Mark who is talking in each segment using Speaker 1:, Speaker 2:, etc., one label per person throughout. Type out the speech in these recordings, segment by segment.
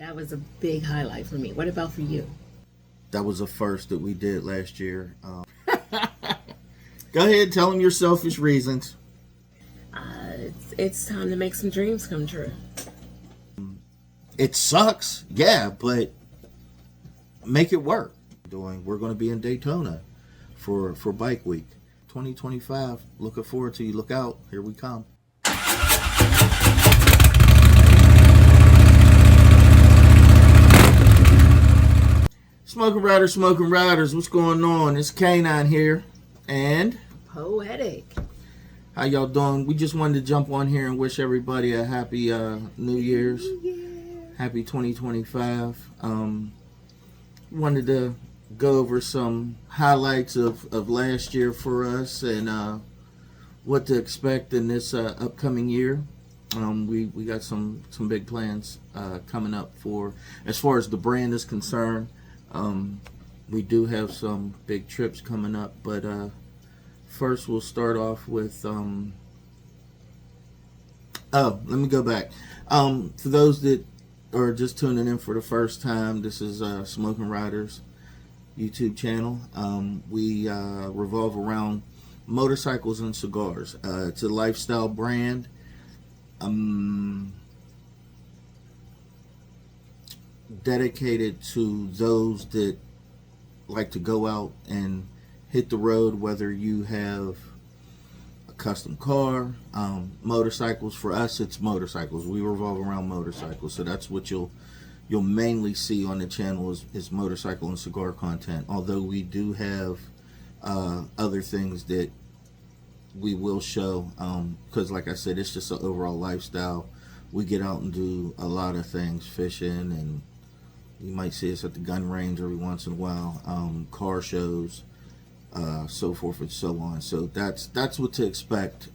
Speaker 1: That was a big highlight for me. What about for you?
Speaker 2: That was a first that we did last year. Go ahead, tell them your selfish reasons.
Speaker 1: It's time to make some dreams come true.
Speaker 2: It sucks, yeah, but make it work. We're going to be in Daytona for Bike Week 2025. Looking forward to you. Look out. Here we come. Smokin Riderz, what's going on? It's Knine here and
Speaker 1: Poetic.
Speaker 2: How y'all doing? We just wanted to jump on here and wish everybody a happy New Year's. Happy 2025. Wanted to go over some highlights of last year for us and what to expect in this upcoming year. We got some big plans coming up for as far as the brand is concerned. We do have some big trips coming up, but first we'll start off with let me go back. For those that are just tuning in for the first time, this is Smokin Riderz YouTube channel. We revolve around motorcycles and cigars. It's a lifestyle brand. Dedicated to those that like to go out and hit the road, whether you have a custom car, motorcycles. For us, it's motorcycles. We revolve around motorcycles, so that's what you'll mainly see on the channel is motorcycle and cigar content. Although we do have other things that we will show, because like I said, it's just an overall lifestyle. We get out and do a lot of things, fishing, and you might see us at the gun range every once in a while, car shows, so forth and so on. So that's what to expect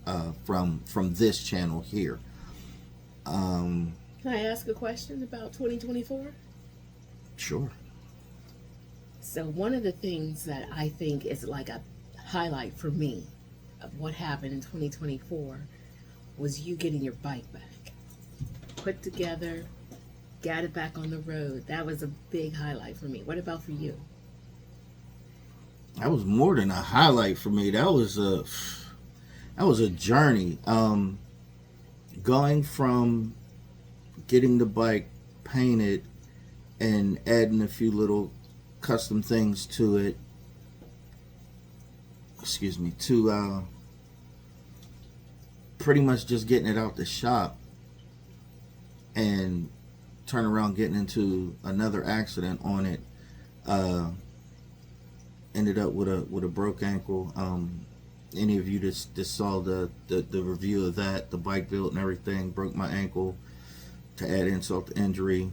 Speaker 2: from this channel here.
Speaker 1: Can I ask a question about 2024?
Speaker 2: Sure.
Speaker 1: So one of the things that I think is like a highlight for me of what happened in 2024 was you getting your bike back, put together, got it back on the road. That was a big highlight for me. What about for you?
Speaker 2: That was more than a highlight for me. That was a journey. Going from getting the bike painted and adding a few little custom things to it. To pretty much just getting it out the shop and turn around getting into another accident on it. Ended up with a broke ankle. Any of you that saw the review of that, the bike build and everything, broke my ankle to add insult to injury.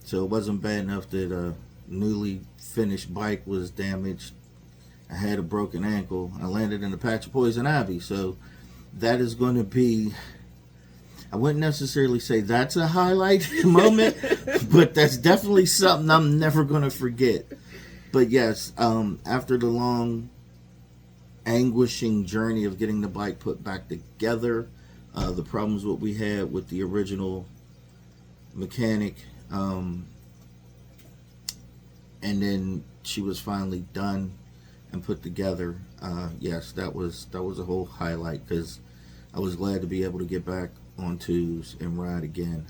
Speaker 2: So it wasn't bad enough that a newly finished bike was damaged. I had a broken ankle. I landed in a patch of poison ivy. So that is going to be, I wouldn't necessarily say that's a highlight moment, but that's definitely something I'm never going to forget. But yes, after the long, anguishing journey of getting the bike put back together, the problems what we had with the original mechanic, and then she was finally done and put together. Yes, that was a whole highlight, because I was glad to be able to get back on twos and ride again.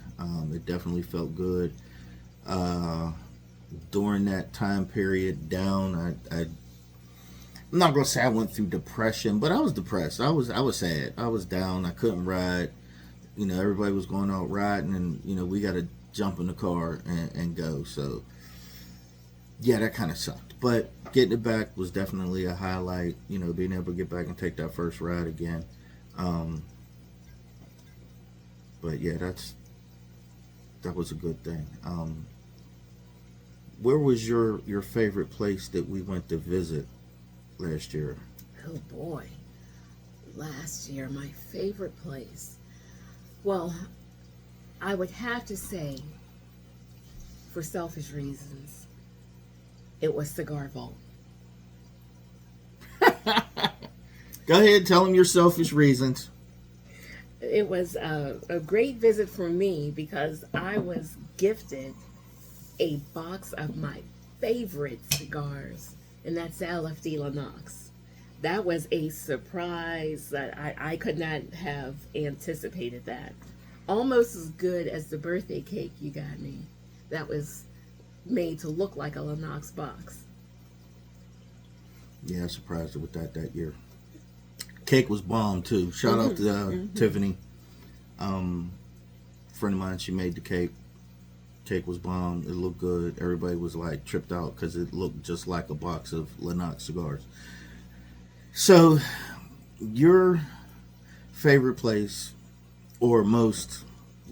Speaker 2: It definitely felt good. During that time period down, I'm not gonna say I went through depression, but I was depressed. I was sad. I was down. I couldn't ride. Everybody was going out riding, and we got to jump in the car and go. So yeah, that kind of sucked. But getting it back was definitely a highlight. Being able to get back and take that first ride again. But yeah, that was a good thing. Where was your favorite place that we went to visit last year?
Speaker 1: Oh boy. Last year, my favorite place. Well, I would have to say, for selfish reasons, it was Cigar Vault.
Speaker 2: Go ahead, tell them your selfish reasons.
Speaker 1: It was a great visit for me because I was gifted a box of my favorite cigars, and that's LFD Lennox. That was a surprise that I could not have anticipated that. Almost as good as the birthday cake you got me. That was made to look like a Lennox box.
Speaker 2: Yeah, I surprised her with that year. Cake was bomb too. Shout out to Tiffany. Friend of mine, she made the cake. Cake was bomb. It looked good. Everybody was like tripped out because it looked just like a box of Lennox cigars. So, your favorite place or most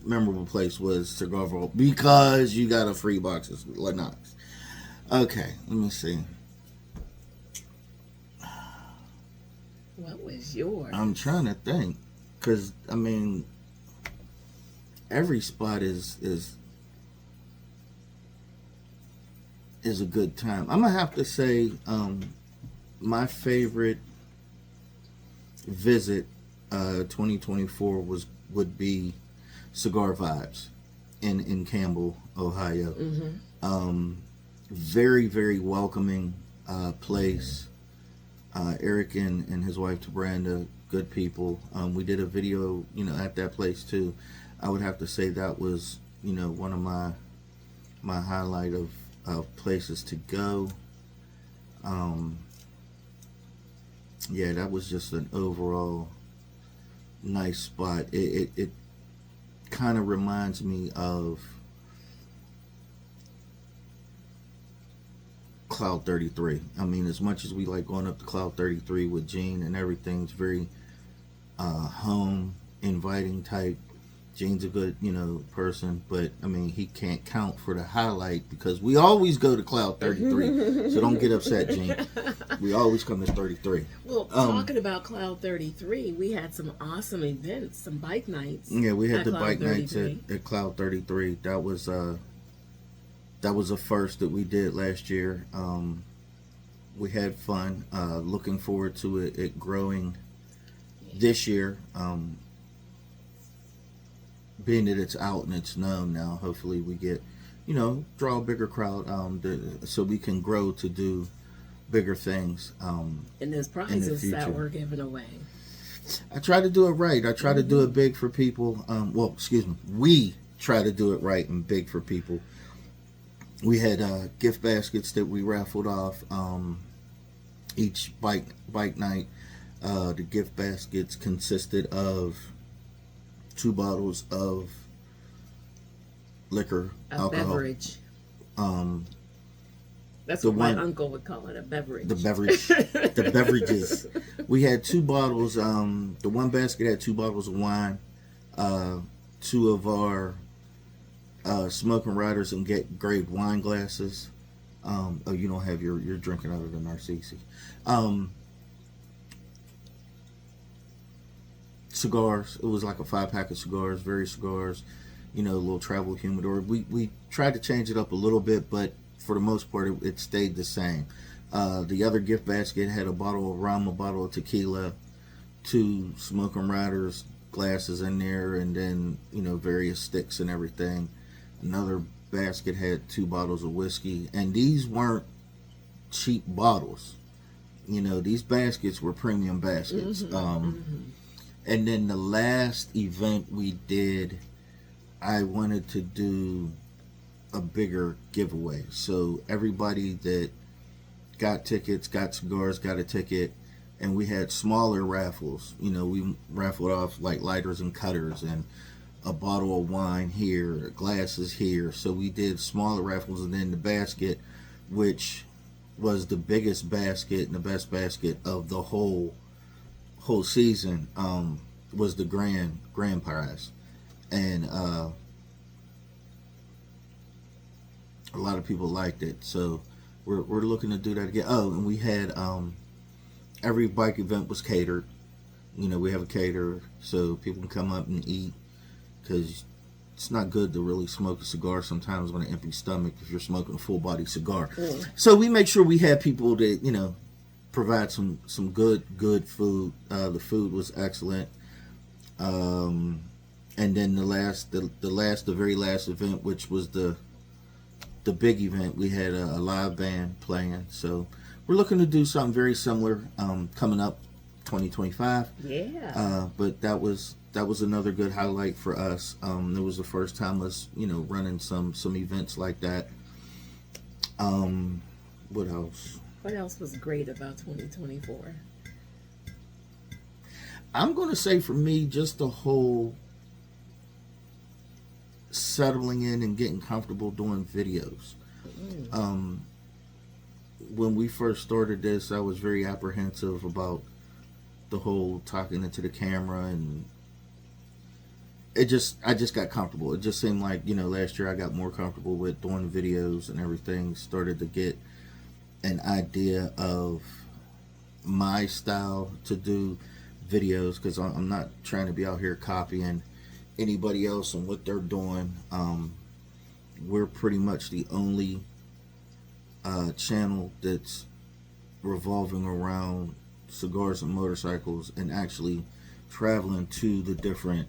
Speaker 2: memorable place was Cigar Vault because you got a free box of Lennox. Okay, let me see.
Speaker 1: What was yours?
Speaker 2: I'm trying to think because I mean, every spot is a good time. I'm gonna have to say my favorite visit 2024 would be Cigar Vibes in Campbell, Ohio. Very, very welcoming place. Eric and his wife Tabranda, good people. We did a video, at that place too. I would have to say that was, one of my highlight of places to go. Yeah, that was just an overall nice spot. It kind of reminds me of Cloud 33. I mean, as much as we like going up to Cloud 33 with Gene and everything's very home inviting type. Gene's a good, person, but I mean, he can't count for the highlight because we always go to Cloud 33. So don't get upset, Gene. We always come to 33.
Speaker 1: Well, talking about Cloud 33, we had some awesome events, some bike nights.
Speaker 2: Yeah, we had
Speaker 1: at
Speaker 2: the
Speaker 1: Cloud
Speaker 2: bike
Speaker 1: 33.
Speaker 2: nights at Cloud 33. That was a first that we did last year. We had fun. Looking forward to it growing this year. Being that it's out and it's known now, hopefully we get, draw a bigger crowd so we can grow to do bigger things.
Speaker 1: And those prizes that we're giving away.
Speaker 2: I try to do it right. I try to do it big for people. We try to do it right and big for people. We had gift baskets that we raffled off each bike night. The gift baskets consisted of 2 bottles of liquor, alcohol.
Speaker 1: Beverage. That's
Speaker 2: the
Speaker 1: what my
Speaker 2: one-
Speaker 1: uncle would call it, a beverage.
Speaker 2: The beverages. We had 2 bottles. The one basket had 2 bottles of wine. 2 of our Smokin Riderz and engraved wine glasses. You don't have you're drinking out of the Narcisi. Cigars. It was like a 5-pack of cigars, various cigars, a little travel humidor. We tried to change it up a little bit, but for the most part, it stayed the same. The other gift basket had a bottle of rum, a bottle of tequila, 2 Smokin Riderz glasses in there, and then, various sticks and everything. Another basket had 2 bottles of whiskey, and these weren't cheap bottles. These baskets were premium baskets. And then the last event we did, I wanted to do a bigger giveaway. So everybody that got tickets, got cigars, got a ticket, and we had smaller raffles. We raffled off like lighters and cutters and a bottle of wine here, glasses here. So we did smaller raffles, and then the basket, which was the biggest basket and the best basket of the whole season, was the grand prize. And a lot of people liked it, so we're looking to do that again. And we had every bike event was catered. We have a caterer so people can come up and eat, because it's not good to really smoke a cigar sometimes on an empty stomach if you're smoking a full body cigar. So we make sure we have people that provide some good food. The food was excellent. And then the very last event, which was the big event, we had a live band playing. So we're looking to do something very similar coming up 2025.
Speaker 1: Yeah.
Speaker 2: But that was another good highlight for us. It was the first time us running some events like that. What else?
Speaker 1: What else was great about 2024?
Speaker 2: I'm gonna say for me, just the whole settling in and getting comfortable doing videos. When we first started this, I was very apprehensive about the whole talking into the camera, and I just got comfortable. It just seemed like last year I got more comfortable with doing videos and everything. Started to get an idea of my style to do videos, because I'm not trying to be out here copying anybody else and what they're doing. We're pretty much the only channel that's revolving around cigars and motorcycles, and actually traveling to the different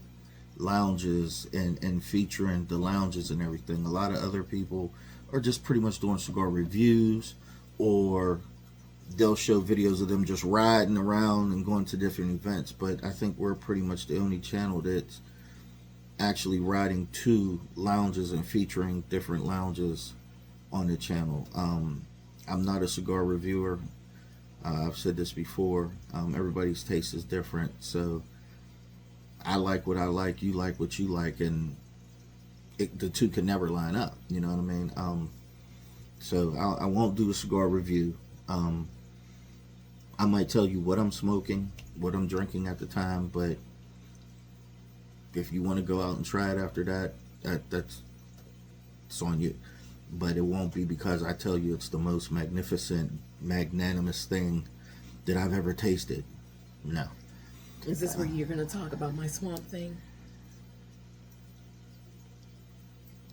Speaker 2: lounges and featuring the lounges and everything. A lot of other people are just pretty much doing cigar reviews, or they'll show videos of them just riding around and going to different events. But I think we're pretty much the only channel that's actually riding to lounges and featuring different lounges on the channel. I'm not a cigar reviewer. I've said this before. Everybody's taste is different, so I like what I like, you like what you like, and the two can never line up. You know what I mean? So I won't do a cigar review. I might tell you what I'm smoking, what I'm drinking at the time, but if you want to go out and try it after that's on you. But it won't be because I tell you it's the most magnificent, magnanimous thing that I've ever tasted. No.
Speaker 1: Is this where you're going to talk about my swamp thing?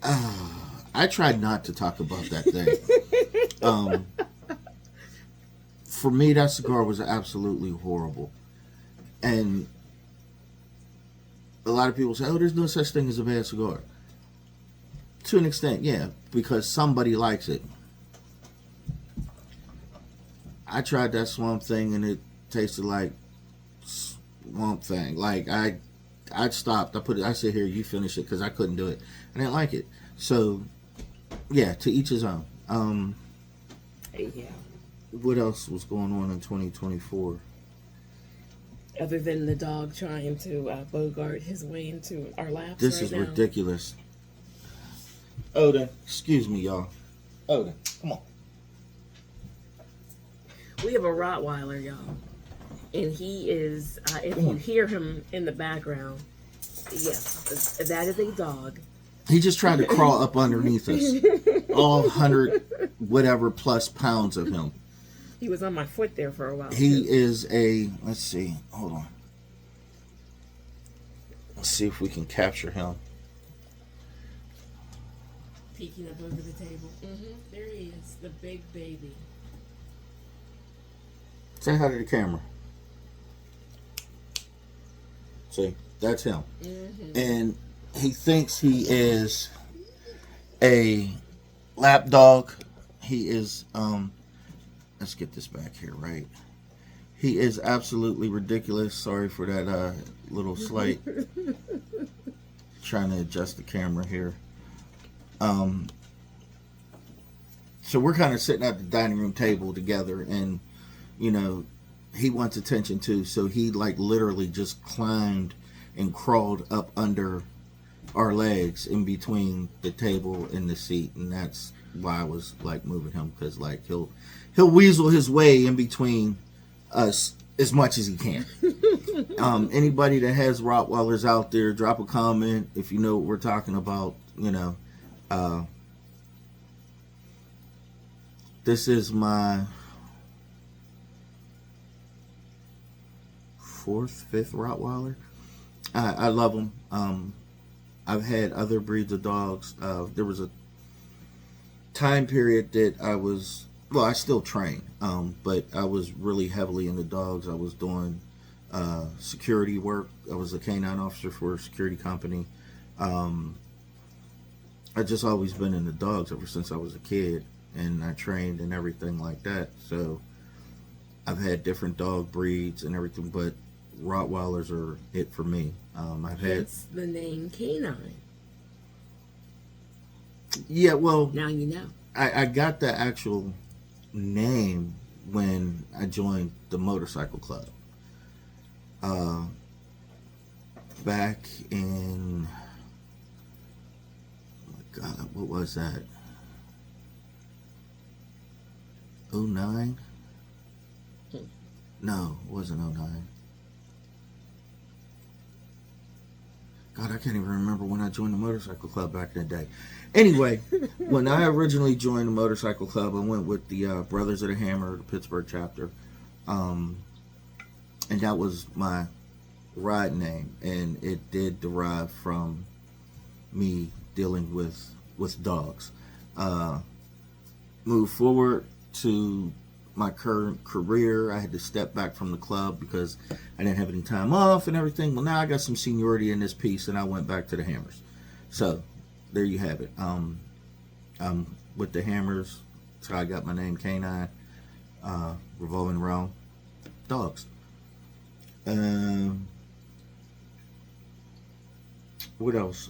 Speaker 2: I tried not to talk about that thing. For me, that cigar was absolutely horrible. And a lot of people say, oh, there's no such thing as a bad cigar. To an extent, yeah, because somebody likes it. I tried that Swamp Thing and it tasted like Swamp Thing. Like I stopped. I said, here, you finish it, because I couldn't do it. I didn't like it. So yeah, to each his own.
Speaker 1: Yeah.
Speaker 2: What else was going on in 2024?
Speaker 1: Other than the dog trying to bogart his way into our laps
Speaker 2: This
Speaker 1: right
Speaker 2: is
Speaker 1: now.
Speaker 2: ridiculous. Odin, excuse me, y'all. Odin, come on.
Speaker 1: We have a Rottweiler, y'all. And he is, if you hear him in the background, yes, that is a dog.
Speaker 2: He just tried to crawl up underneath us. All 100 whatever plus pounds of him.
Speaker 1: He was on my foot there for a while.
Speaker 2: He
Speaker 1: too.
Speaker 2: is a, let's see, hold on. Let's see if we can capture him.
Speaker 1: Peeking up over the table. There he is, the big baby.
Speaker 2: Say hi to the camera. See, that's him. And he thinks he is a lap dog. He is, let's get this back here, right? He is absolutely ridiculous. Sorry for that little slight. Trying to adjust the camera here. So we're kind of sitting at the dining room table together, and he wants attention too. So he like literally just climbed and crawled up under our legs in between the table and the seat, and that's why I was like moving him, because like he'll weasel his way in between us as much as he can. Anybody that has Rottweilers out there, drop a comment if you know what we're talking about. This is my fifth Rottweiler. I love them. I've had other breeds of dogs. There was a time period that I still train, but I was really heavily into dogs. I was doing security work. I was a canine officer for a security company. Um, I just always been into dogs ever since I was a kid, and I trained and everything like that. So I've had different dog breeds and everything, but Rottweilers are it for me. I've had
Speaker 1: Hence the name Canine.
Speaker 2: yeah. Well,
Speaker 1: Now you know.
Speaker 2: I got the actual name when I joined the motorcycle club. Uh, Back in, oh my God, what was that? '09? No, it wasn't '09. God, I can't even remember when I joined the motorcycle club back in the day. Anyway, when I originally joined the motorcycle club, I went with the Brothers of the Hammer, the Pittsburgh chapter. Um, and that was my ride name. And it did derive from me dealing with dogs. Move forward to my current career, I had to step back from the club because I didn't have any time off and everything. Well, now I got some seniority in this piece, and I went back to the Hammers. So there you have it. I'm with the Hammers. That's how I got my name, Canine, revolving around dogs. What else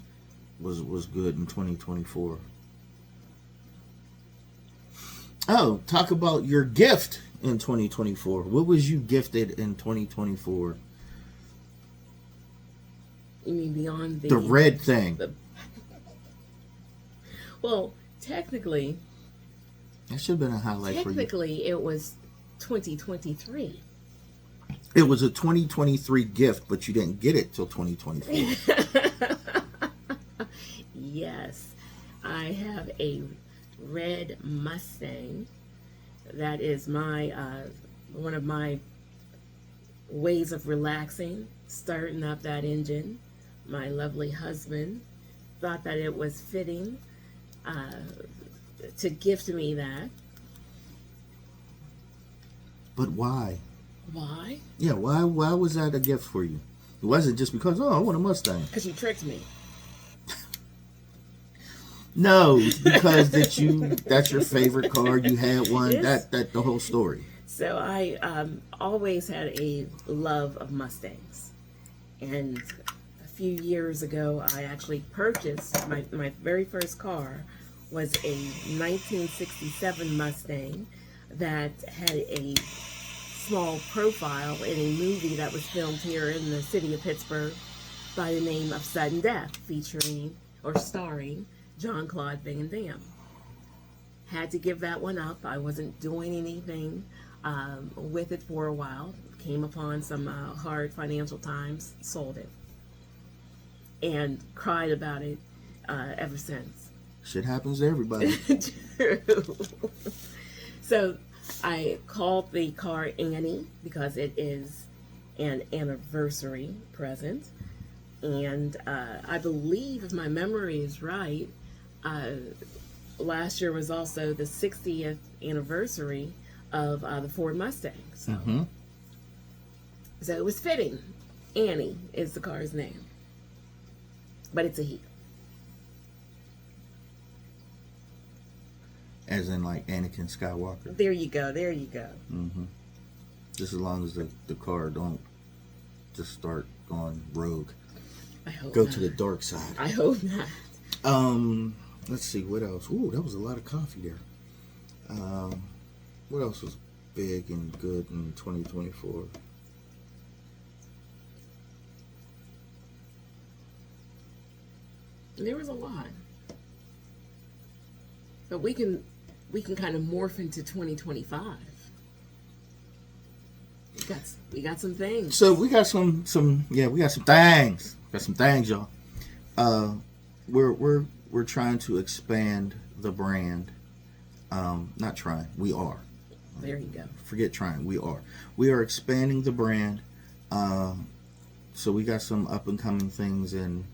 Speaker 2: was good in 2024? Oh, talk about your gift in 2024. What was you gifted in 2024?
Speaker 1: You mean beyond
Speaker 2: The red thing.
Speaker 1: Well, technically,
Speaker 2: That should have been a highlight for you.
Speaker 1: technically, it was 2023.
Speaker 2: It was a 2023 gift, but you didn't get it till 2024.
Speaker 1: Yes, I have a red Mustang. That is my one of my ways of relaxing, starting up that engine. My lovely husband thought that it was fitting to gift me that.
Speaker 2: But why?
Speaker 1: Why?
Speaker 2: Yeah, why was that a gift for you? It wasn't just because, oh, I want a Mustang.
Speaker 1: Because you tricked me.
Speaker 2: No, because that's your favorite car, you had one,
Speaker 1: Yes.
Speaker 2: that the whole story.
Speaker 1: So I always had a love of Mustangs. And a few years ago, I actually purchased my very first car was a 1967 Mustang that had a small profile in a movie that was filmed here in the city of Pittsburgh by the name of Sudden Death, featuring or starring John Claude Van Damme. Had to give that one up. I wasn't doing anything with it for a while. Came upon some hard financial times, sold it, and cried about it ever since.
Speaker 2: Shit happens to everybody.
Speaker 1: True. So I called the car Annie because it is an anniversary present. And I believe, if my memory is right, last year was also the 60th anniversary of the Ford Mustang. So, so it was fitting. Annie is the car's name. But it's a he.
Speaker 2: As in, like, Anakin Skywalker.
Speaker 1: There you go. There you go.
Speaker 2: Just as long as the car don't just start going rogue.
Speaker 1: I hope
Speaker 2: Go
Speaker 1: not.
Speaker 2: to the dark side.
Speaker 1: I hope not.
Speaker 2: Let's see, what else? Ooh, that was a lot of coffee there. What else was big and good in 2024?
Speaker 1: There was a lot. But we can kind of morph into 2025. We got some things.
Speaker 2: So we got some we got some things. Got some things, y'all. We're trying to expand the brand. Not trying, we are.
Speaker 1: There you go.
Speaker 2: Forget trying, we are. We are expanding the brand. So we got some up and coming things in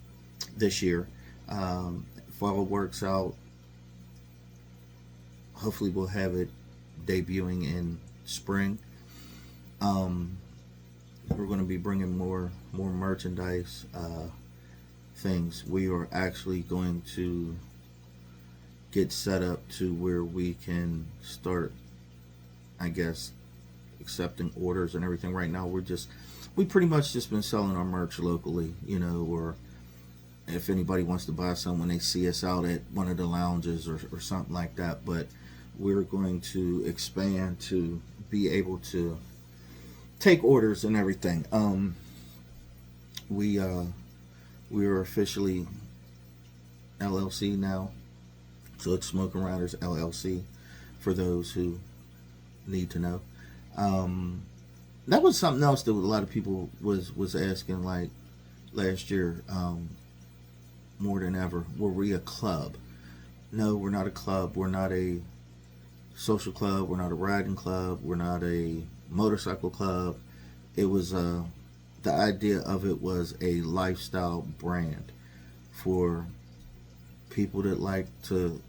Speaker 2: this year. If all works out, hopefully we'll have it debuting in spring. we're going to be bringing more merchandise things. We are actually going to get set up to where we can start, I guess, accepting orders and everything. Right now we pretty much just been selling our merch locally, or if anybody wants to buy some when they see us out at one of the lounges or something like that. But we're going to expand to be able to take orders and everything. We are officially LLC now, so it's Smokin Riderz LLC for those who need to know. That was something else that a lot of people was asking, like last year, more than ever. Were we a club? No, we're not a club. We're not a social club. We're not a riding club. We're not a motorcycle club. It was the idea of it was a lifestyle brand for people that like to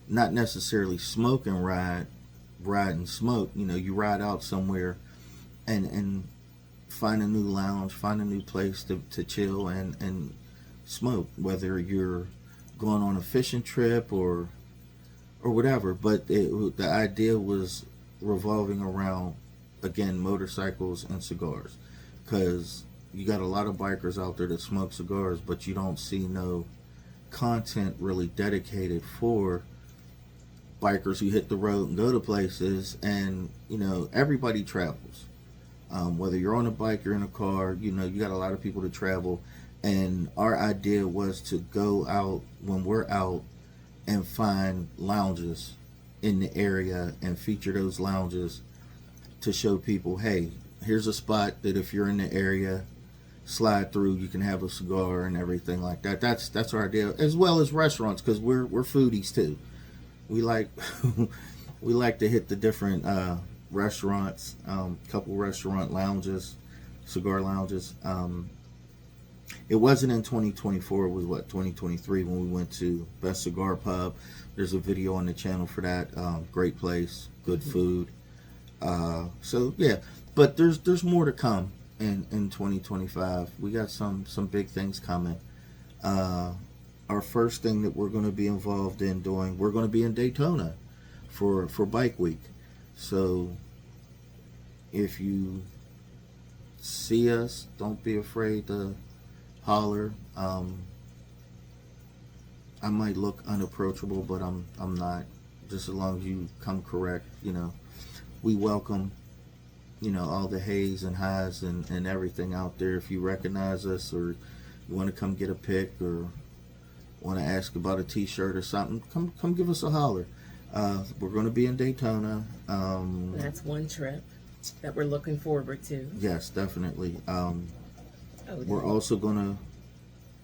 Speaker 2: not necessarily smoke and ride and smoke. You ride out somewhere and find a new lounge, find a new place to chill and smoke, whether you're going on a fishing trip or whatever. But the idea was revolving around, again, motorcycles and cigars, because you got a lot of bikers out there that smoke cigars, but you don't see no content really dedicated for bikers who hit the road and go to places. And everybody travels, whether you're on a bike, you're in a car, you got a lot of people to travel. And our idea was to go out when we're out and find lounges in the area and feature those lounges to show people, hey, here's a spot that if you're in the area, slide through, you can have a cigar and everything like that. That's our idea, as well as restaurants, because we're foodies too. We like we like to hit the different restaurants, couple restaurant lounges, cigar lounges. It wasn't in 2024. It was 2023 when we went to Best Cigar Pub. There's a video on the channel for that. Great place, good food. So yeah, but there's more to come in 2025. We got some big things coming. Our first thing that we're going to be involved in doing, we're going to be in Daytona for Bike Week. So if you see us, don't be afraid to holler. I might look unapproachable, but I'm not. Just as long as you come correct, we welcome, all the hays and highs and everything out there. If you recognize us or you want to come get a pic or want to ask about a t-shirt or something, come give us a holler. We're going to be in Daytona.
Speaker 1: That's one trip that we're looking forward to.
Speaker 2: Yes, definitely. We're also going to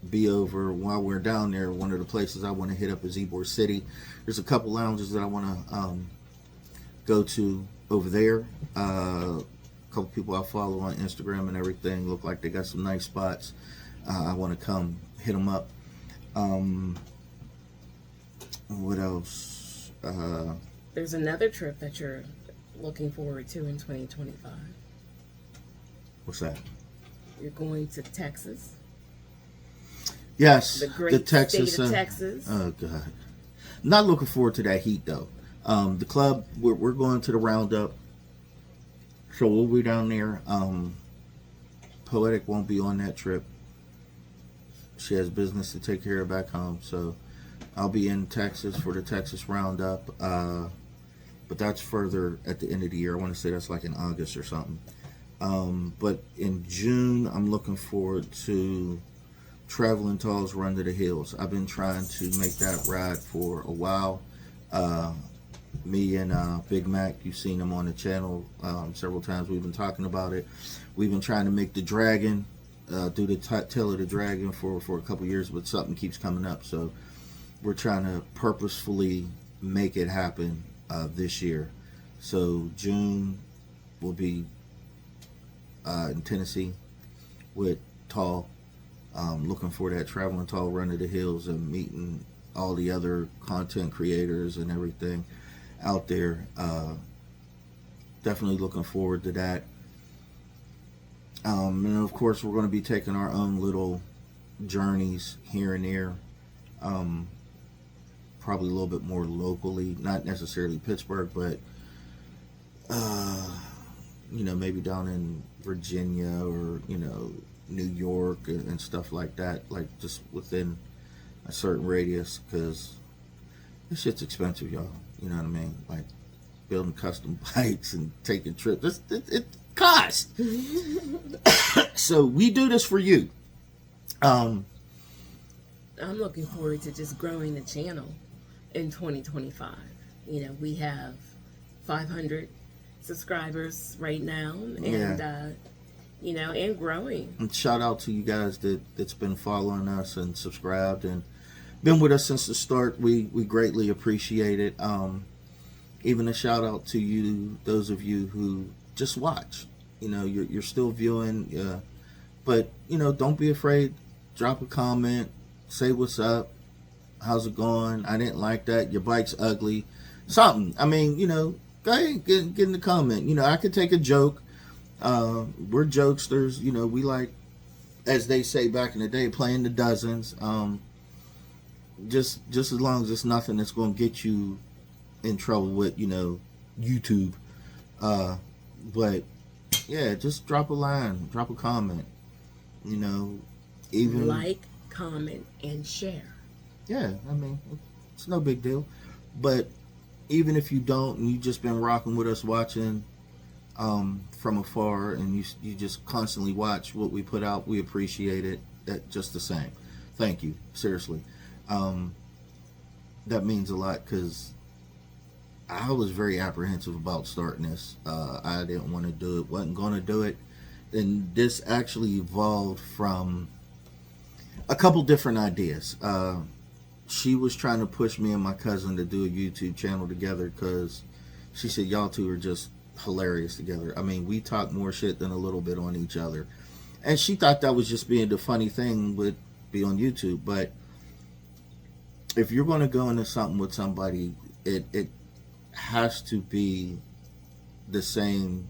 Speaker 2: be over, while we're down there, one of the places I want to hit up is Ybor City. There's a couple lounges that I want to go to over there. A couple people I follow on Instagram and everything look like they got some nice spots. I want to come hit them up. What else?
Speaker 1: There's another trip that you're looking forward to in 2025.
Speaker 2: What's that?
Speaker 1: You're going to Texas.
Speaker 2: Yes,
Speaker 1: The great
Speaker 2: Texas,
Speaker 1: state of Texas.
Speaker 2: Oh God, not looking forward to that heat though. The club, we're going to the roundup, so we'll be down there. Poetic won't be on that trip. She has business to take care of back home, so I'll be in Texas for the Texas roundup. But that's further at the end of the year. I want to say that's like in August or something. But in June, I'm looking forward to Traveling Tall's Run to the Hills. I've been trying to make that ride for a while. Me and Big Mac, you've seen him on the channel several times. We've been talking about it. We've been trying to make the Dragon, do the tail of the Dragon for a couple years, but something keeps coming up. So we're trying to purposefully make it happen this year. So June will be in Tennessee with Tall. Looking for that Traveling Tall Run to the Hills and meeting all the other content creators and everything out there. Definitely looking forward to that. And of course, we're going to be taking our own little journeys here and there. Um, Probably a little bit more locally, not necessarily Pittsburgh, but uh, maybe down in Virginia or New York and stuff like that, like just within a certain radius, because this shit's expensive, y'all. You know what I mean? Like building custom bikes and taking trips. It costs. So we do this for you.
Speaker 1: I'm looking forward to just growing the channel in 2025. We have 500 subscribers right now, and and growing.
Speaker 2: And shout out to you guys that's been following us and subscribed and been with us since the start. We greatly appreciate it. Even a shout out to you, those of you who just watch. You're still viewing, but don't be afraid. Drop a comment, say what's up, how's it going? I didn't like that. Your bike's ugly. Something. I mean, go ahead, get in the comment. I could take a joke. We're jokesters. We like, as they say back in the day, playing the dozens. Just as long as it's nothing that's going to get you in trouble with, YouTube. But yeah, just drop a line, drop a comment. Even
Speaker 1: like, comment, and share.
Speaker 2: Yeah, I mean, it's no big deal. But even if you don't, and you've just been rocking with us, watching from afar, and you just constantly watch what we put out, we appreciate it. That just the same. Thank you, seriously. That means a lot, because I was very apprehensive about starting this. I didn't want to do it, wasn't going to do it. And this actually evolved from a couple different ideas. She was trying to push me and my cousin to do a YouTube channel together, because she said y'all two are just hilarious together. I mean, we talk more shit than a little bit on each other. And she thought that was just being the funny thing would be on YouTube. But if you're going to go into something with somebody, it has to be the same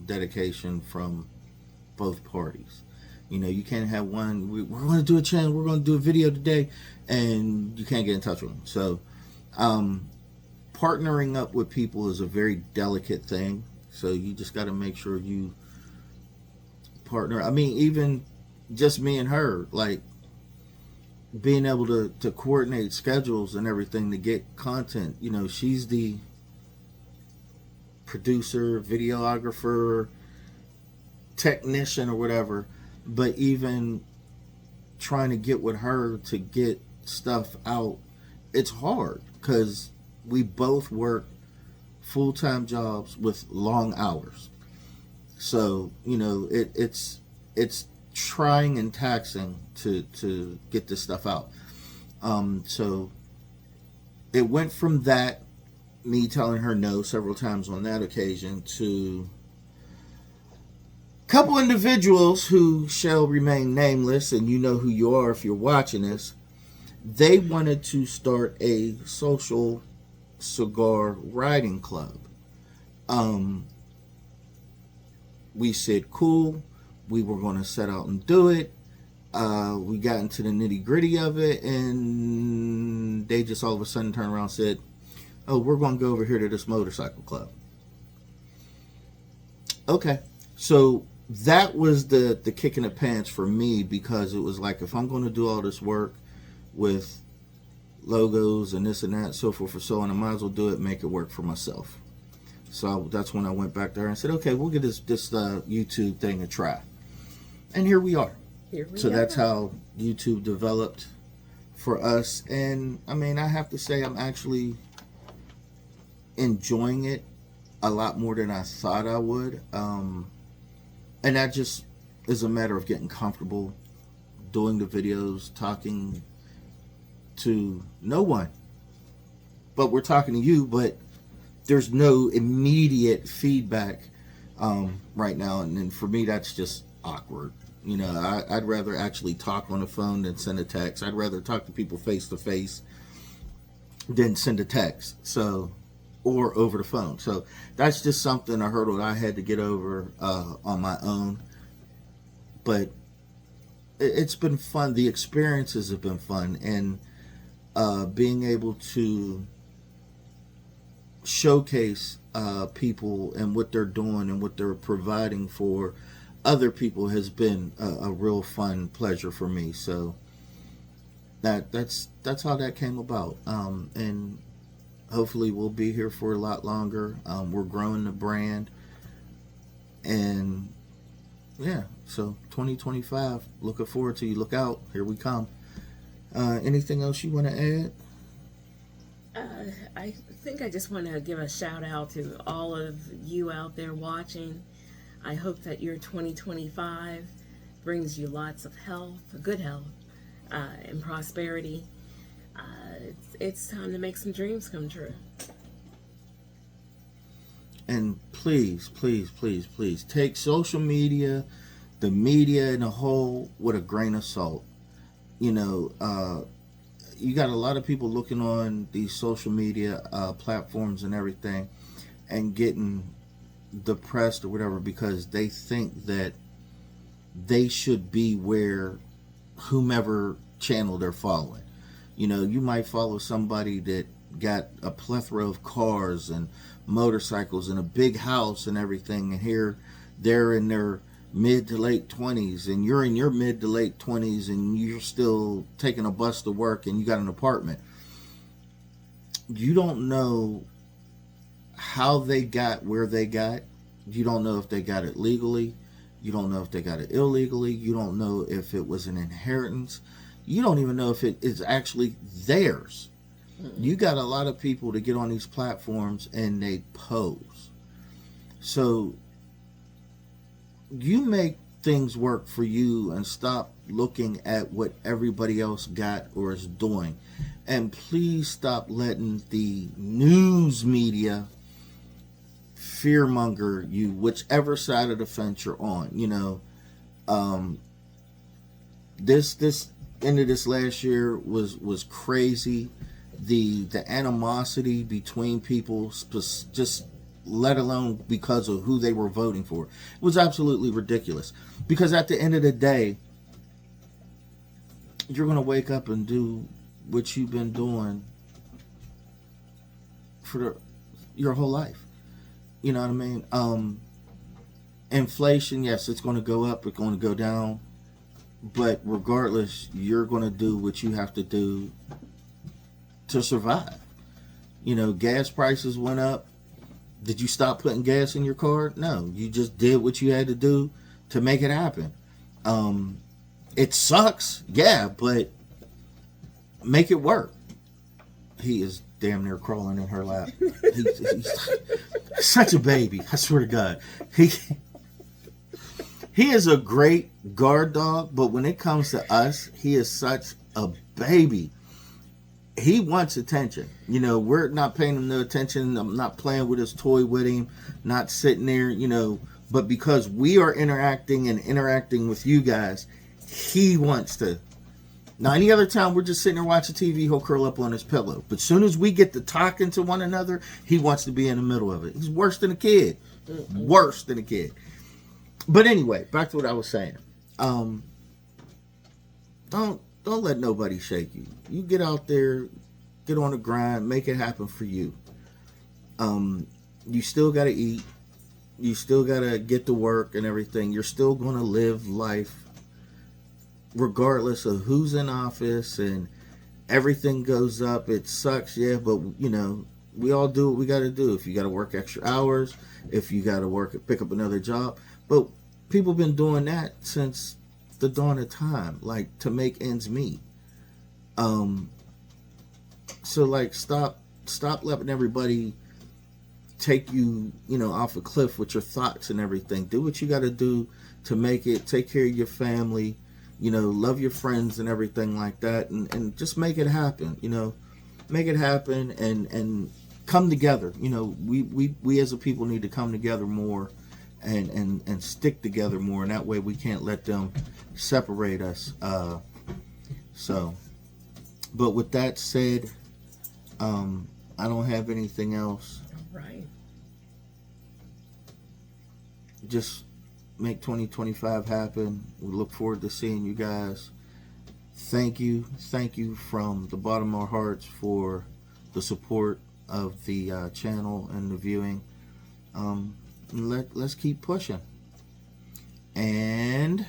Speaker 2: dedication from both parties. You can't have one, we're going to do a channel, we're going to do a video today, and you can't get in touch with them. So partnering up with people is a very delicate thing. So you just got to make sure you partner. I mean, even just me and her, like being able to coordinate schedules and everything to get content. She's the producer, videographer, technician, or whatever. But even trying to get with her to get stuff out, it's hard, because we both work full-time jobs with long hours. So it's trying and taxing to get this stuff out. So it went from that, me telling her no several times on that occasion, to couple individuals who shall remain nameless, and you know who you are if you're watching this. They wanted to start a social cigar riding club. We said cool. We were going to set out and do it. We got into the nitty gritty of it, and they just all of a sudden turned around and said, oh, we're going to go over here to this motorcycle club. Okay. So that was the kick in the pants for me, because it was like, if I'm going to do all this work with logos and this and that, so forth and so on, I might as well do it, make it work for myself. So that's when I went back there and said, okay, we'll give this YouTube thing a try. And here we are. So that's how YouTube developed for us. And I mean, I have to say, I'm actually enjoying it a lot more than I thought I would. And that just is a matter of getting comfortable doing the videos, talking to no one. But we're talking to you, but there's no immediate feedback right now. And then for me, that's just awkward. I'd rather actually talk on the phone than send a text. I'd rather talk to people face to face than send a text. Or over the phone. So that's just something, a hurdle that I had to get over on my own. But it's been fun. The experiences have been fun, and being able to showcase people and what they're doing and what they're providing for other people has been a real fun pleasure for me. So that's how that came about, and hopefully we'll be here for a lot longer. We're growing the brand, and yeah, so 2025, looking forward to you. Look out, here we come. Anything else you want to add?
Speaker 1: I think I just want to give a shout out to all of you out there watching. I hope that your 2025 brings you lots of health, good health, and prosperity. It's time to make some dreams come true.
Speaker 2: And please, please, please, please take social media, the media in a whole, with a grain of salt. You know, you got a lot of people looking on these social media platforms and everything and getting depressed or whatever because they think that they should be where whomever channel they're following. You know, you might follow somebody that got a plethora of cars and motorcycles and a big house and everything, and here they're in their mid to late 20s, and you're in your mid to late 20s, and you're still taking a bus to work, and you got an apartment. You don't know how they got where they got. You don't know if they got it legally. You don't know if they got it illegally. You don't know if it was an inheritance. You don't even know if it is actually theirs. You got a lot of people to get on these platforms and they pose. So you make things work for you and stop looking at what everybody else got or is doing. And please stop letting the news media fearmonger you, whichever side of the fence you're on. You know, this end of this last year was crazy. The animosity between people, just let alone because of who they were voting for, it was absolutely ridiculous. Because at the end of the day, you're going to wake up and do what you've been doing for your whole life. You know what I mean? Inflation, yes, it's going to go up, it's going to go down. But regardless, you're going to do what you have to do to survive. You know, gas prices went up. Did you stop putting gas in your car? No, you just did what you had to do to make it happen. It sucks, yeah, but make it work. He is damn near crawling in her lap. He's such a baby, I swear to God. He is a great guard dog, but when it comes to us, he is such a baby. He wants attention. You know, we're not paying him no attention. I'm not playing with his toy with him, not sitting there, you know. But because we are interacting with you guys, he wants to. Now, any other time we're just sitting there watching TV, he'll curl up on his pillow. But as soon as we get to talking to one another, he wants to be in the middle of it. He's worse than a kid. Worse than a kid. But anyway, back to what I was saying. Don't let nobody shake you. You get out there, get on the grind, make it happen for you. You still got to eat. You still got to get to work and everything. You're still going to live life regardless of who's in office, and everything goes up. It sucks, yeah, but, you know, we all do what we got to do. If you got to work extra hours, if you got to pick up another job. But people have been doing that since the dawn of time, like, to make ends meet. So, like, stop letting everybody take you, you know, off a cliff with your thoughts and everything. Do what you got to do to make it. Take care of your family, you know, love your friends and everything like that, and just make it happen. You know, make it happen and come together. You know, we as a people need to come together more and stick together more, and that way we can't let them separate us. So, but with that said, I don't have anything else.
Speaker 1: Right.
Speaker 2: Just make 2025 happen. We look forward to seeing you guys. Thank you from the bottom of our hearts for the support of the channel and the viewing. Let's keep pushing. And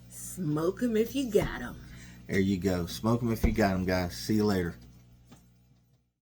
Speaker 1: Smoke 'em if you got 'em.
Speaker 2: there you go. Smoke them if you got them, guys. See you later.